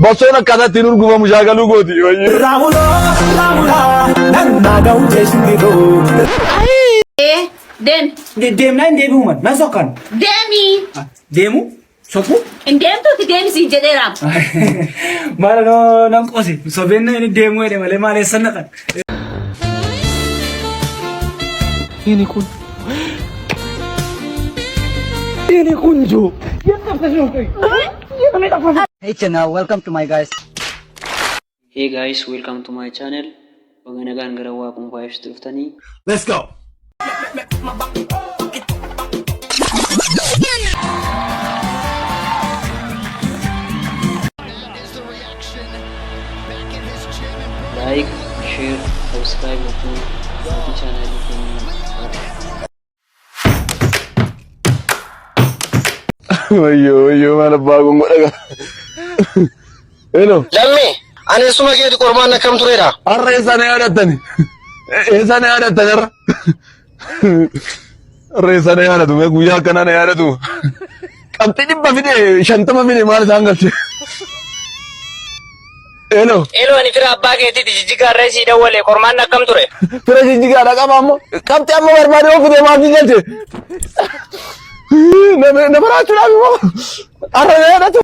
bosona kadatti nurgufa mushaagaluu gooti. Deemnaa hin deebi'u man na sokkan. Deemu sokku. Deemtuuti deemsi jedheeraam. Maala nan qoose sobeen inni deemu jedhe malee maal eessa naqan. Ini kunjo. Hey channel, welcome to my guys. Hey guys, welcome to my channel. Baganagaan garawa kung vibes tuftani. Let's go. Like, share, subscribe to my channel. Wayyo mana bagun daga. Hello. Lamme, ani suma ke korban na kam tureda. Arra esa ne yadatani. Esa ne yadatani arra. Arra esa ne yadatu me guya kana ne yadatu. Kamti dibba fide shantama fide mal sangalche. Hello. Hello ani fira abba ke titi jijjiga resi da wale korban na kam ture. Fira jijjiga da kama ammo. Kamti ammo barbade o fide ma fijalte. Ne barachu na bibo. Arra ne yadatu.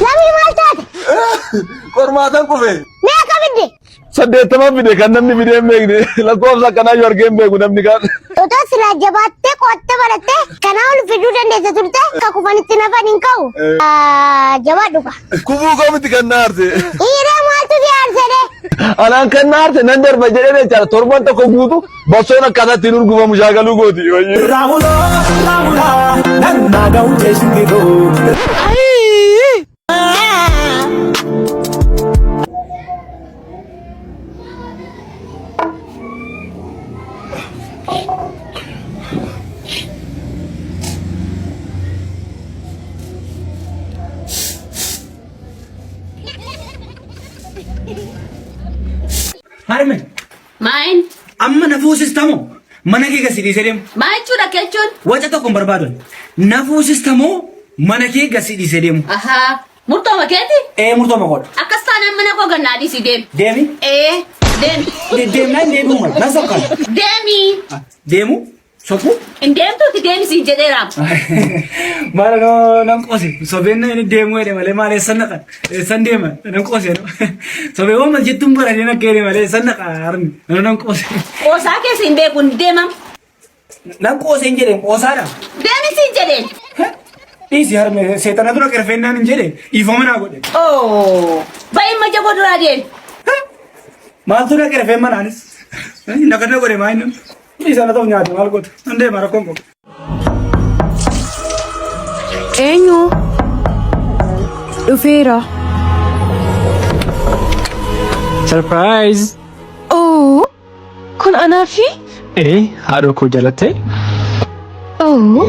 Nami maltat. Kormatan kufe. Me kabidi. Saddeettama fide kan namni fide meegne lakkoofsa kana yorgeen beeku namni kan. Toto sila jabatte qotte baratte kana ol fidu dandeesse turte ka kufanitti nafan hin ka'u. Jabadhu ka. Kufuu komiti kan naarte. Dhiiree maaltu si aarsede? Anaan kan naarte nan darba jedhee jechaadha torban tokko guutu bosona akkasatti nurgufa mushaagaluu gooti. Harme. Main. Amma nafuusistamoo mana kee gasi dhiisee deemu. Maal jechuudha jechuun? Waca tokko hin barbaadu. Nafuusistamoo mana kee gasi dhiisee deemu. Ahaa. Murtooma keeti? Murtoo makoodha. Akkas taanaan mana koo gannaa dhiisii deemi. Deemi. Deemi. Deemnaa hin deebi'u man na sokkan. Deemi. Deemu sokku. Deemtuuti deemsi jedheeraam. Maala nan qoose sobeen inni deemu jedhe malee maal eessa naqan. Eessan deema nan qoose. Sobeewwan mal jettuun baradeen akka jedhe malee eessan naqa harmi nan qoose. Qoosaa keessa hin beekuun deemam. Nan qoose hin jedheen qoosaadha. Deemisi hin jedheen. Dhiisi harme seexana dura qirfeennaan hin jedhe dhiifama naa godhe. Baay'ee majja godhuraa deemi. Maaltu na qirfeen manaanis. Nakana godhe maa inni. Dhiisa na ta'u nyaate maal godhu. Nan deema rakkoon qabu. Eenyu dhufeera. Surprise! Oh, kun anaafi? Haadha koo jalatte? Oh,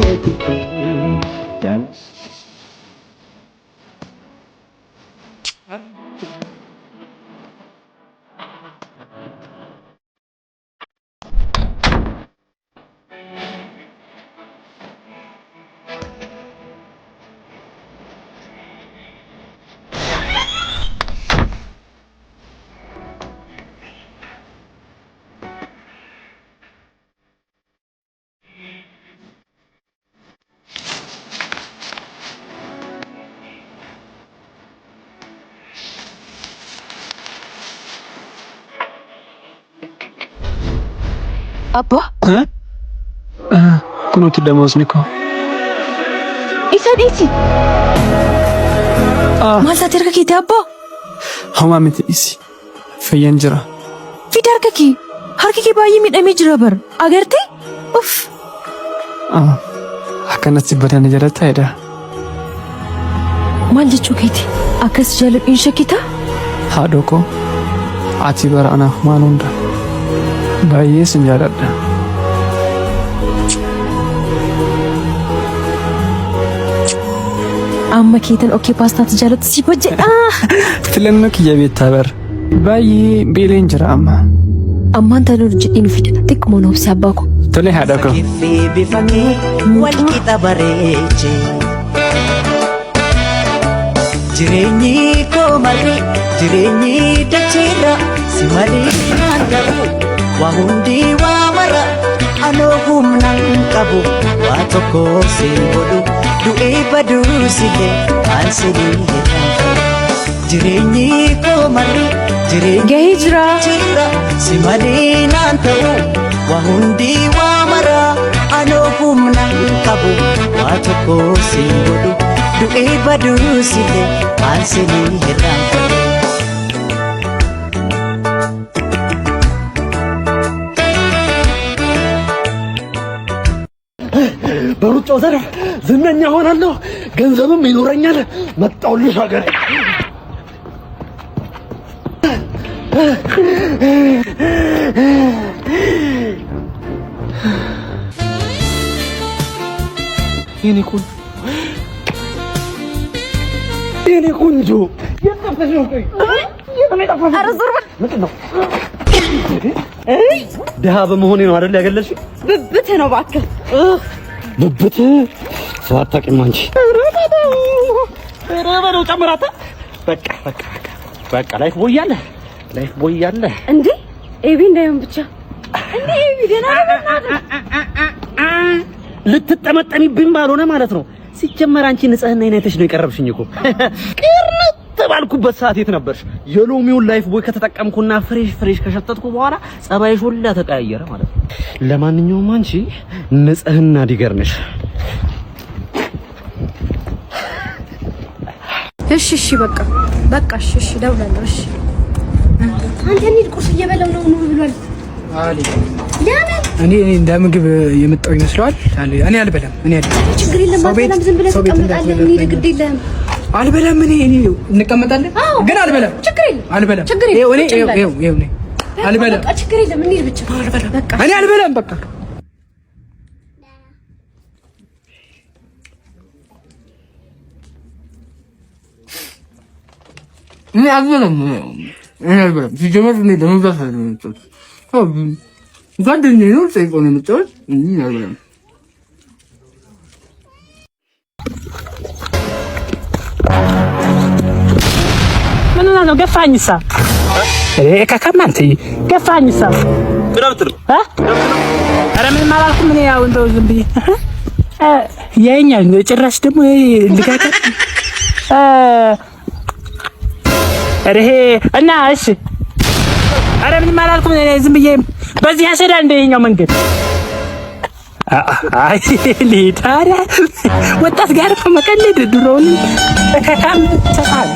Abba? Kunuuti damoosni koo. Isa dhiisi. Maal taatee harka keetii abba? Homaa miti dhiisi. Fayyan jira. Fida harka kee. Harki kee baay'ee miidhamee jira bar. Agartee? Uff. Akkanatti badana jala taa'edha. Maal jechuu keeti? Akkas jaaladhiin shakkitaa? Haadha koo. Ati bara anaaf maal hunda. Baay'ee sin jaaladha. Amma keetan okkee paastaatti jaalatti si bajjedha. Filannoo kiyya beektaa bar. Baay'ee beeleen jira amma. Ammaan tanuu jedhiin fida xiqqoo noobsi abbaa koo. Tole haadha koo. Bifamee wal qixa bareeche. Jireenyi koo malee jireenyi dacheera si malee naan ta'u waa hundi waa mara anoo humnaan qabu waa tokko si godhu du'ee baduu silee aan silii hedhaan jireenyi koo malee jireenyi dacheera si malee naan ta'u waa hundi waa mara anoo humnaan qabu waa tokko si godhu du'ee baduu silee aan silii hedhaan በሩጫው ዘርፍ ዝነኛ ሆናለሁ፣ ገንዘብም ይኖረኛል። መጣሁልሽ ሀገሬ። የኔ ቆንጆ የጠፋሽ ነው። ኧረ ዞር በል። ምንድን ነው? ድሀ በመሆኔ ነው አይደል ያገለልሽኝ? ብብትህ ነው እባክህ። ብብትህ ሰው አታውቂም አንቺ። ኧረ በለው ጨምራታ። በቃ ላይፍ ቦይ እያለ እንዴ ኤቢ እንዳይሆን ብቻ እንዴ ኤቢ ደህና ልትጠመጠሚብኝ ባልሆነ ማለት ነው። ሲጀመር አንቺ ንጽህናዬን አይተሽ ነው የቀረብሽኝ እኮ። ቅርነት ባልኩበት ሰዓት የት ነበርሽ? የሎሚውን ላይፍ ቦይ ከተጠቀምኩና ፍሬሽ ከሸተትኩ በኋላ ጸባይሽ ሁላ ተቀያየረ ማለት ነው። ለማንኛውም አንቺ ንጽህና ዲገር ነሽ። እሺ በቃ እሺ ደውላለሁ። እሺ አንተ እንሂድ፣ ቁርስ እየበላሁ ነው ብሏል። አሊ እኔ እንደ ምግብ የመጣው ይመስላል። እኔ አልበላም። ችግር የለም አልበላም። ዝም ብለህ ተቀመጣለህ። እንሂድ፣ ግድ የለህም። አልበላም። እኔ እንቀመጣለን፣ ግን አልበላም። ችግር የለም አልበላም። ይኸው አልበላም። በቃ ችግር የለም። እንሂድ ብቻ። በቃ እኔ አልበላም። በቃ እኔ አልበላም። ሲጀመር እኔ ለመብላት አይደለም ጓደኛዬ ነው ጠይቀው ነው የመጣሁት። እኔ አልበላም። ምን ነው ገፋኝሳ? ከከማንተ ገፋኝሳ ብራብትር ኧረ ምንም አላልኩም። እኔ ያው እንደው ዝም ብዬ የኛ ጭራሽ ደግሞ ልጋጋ እሬ እና እሺ ኧረ ምንም አላልኩም። እኔ ዝም ብዬ በዚህ ያሰዳል እንደኛው መንገድ አይ ሊታራ ወጣት ጋር ከመቀለድ ድሮውን ከካም ተሳለ